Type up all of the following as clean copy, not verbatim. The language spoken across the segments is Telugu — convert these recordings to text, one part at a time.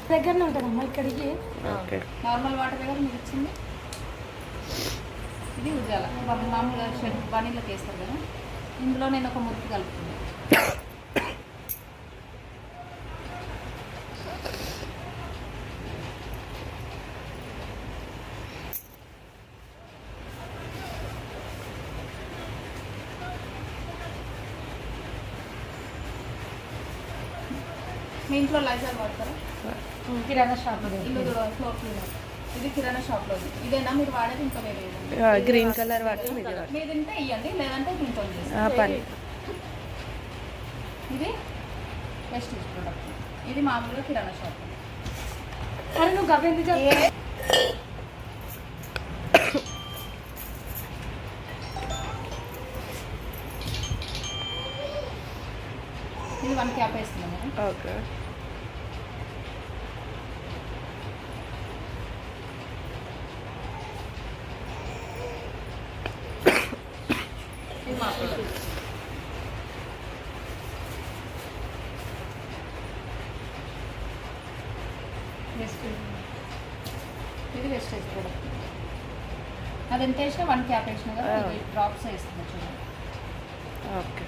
దగ్గరనే ఉంటుందమ్మా ఇక్కడికి. నార్మల్ వాటర్ దగ్గర మీకు ఇచ్చింది. ఇది ఉజాల మామూలుగా షెడ్ బాణీలోకి వేస్తారు కదా, ఇందులో నేను ఒక ముద్దు కలుపుతున్నాను. మీ ఇంట్లో లైజాల్ వాడతారా? కిరాణా షాప్ ఇల్లు ఫ్లోర్ క్లీనర్. ఇది కిరాణా షాప్లో ఇదేనా మీరు వాడేది? ఇంకా వేరే గ్రీన్ కలర్ వాటర్ మీరు తింటే ఇవ్వండి, లేదంటే ఇంట్లో పని. ఇది వెస్టేజ్ ప్రోడక్ట్. ఇది మామూలుగా కిరాణా షాప్. అరే నువ్వు గవ్వేంది ఇది 1 క్యాప్ వేస్తున్నాం మేడం. ఓకే. ఇది మా ప్రోడక్ట్. ఇది వెస్టేజ్ ప్రోడక్ట్. అది ఎంత వేసినా 1 క్యాప్ వేసినా కదా, ఇది డ్రాప్స్ వేస్తుంది చూడండి. ఓకే.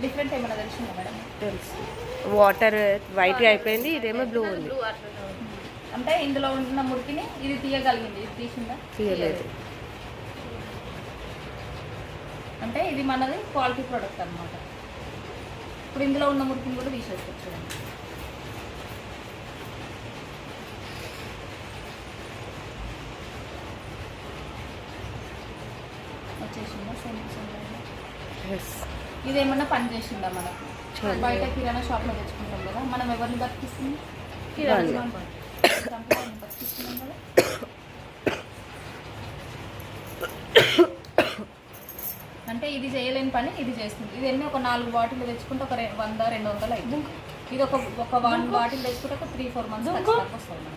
డిఫరెంట్ ఏమైనా తెలిసిందా మేడం? తెలుసు. వాటర్ వైట్గా అయిపోయింది, ఇదేమో బ్లూ ఉంది. అంటే ఇందులో ఉన్న మురికిని ఇది తీయగలిగింది, ఇది తీసిందా? తీయలేదు. అంటే ఇది మనది క్వాలిటీ ప్రోడక్ట్ అన్నమాట. ఇప్పుడు ఇందులో ఉన్న మురికిని కూడా తీసేసుకోవచ్చు చూడండి. వచ్చేసిందా? ఇది ఏమన్నా పని చేసిందా మనకు? బయట కిరాణా షాప్లో తెచ్చుకుంటాం కదా, మనం ఎవరిని బతికిస్తుంది? కిరాణా బతికిస్తున్నాం కదా. అంటే ఇది చేయలేని పని ఇది చేస్తుంది. ఇది ఎన్ని ఒక 4 బాటిల్ తెచ్చుకుంటే ఒక 100-200 అవుతుంది. ఇది ఒక 1 బాటిల్ తెచ్చుకుంటే ఒక 3-4 మంత్స్ వస్తుంది.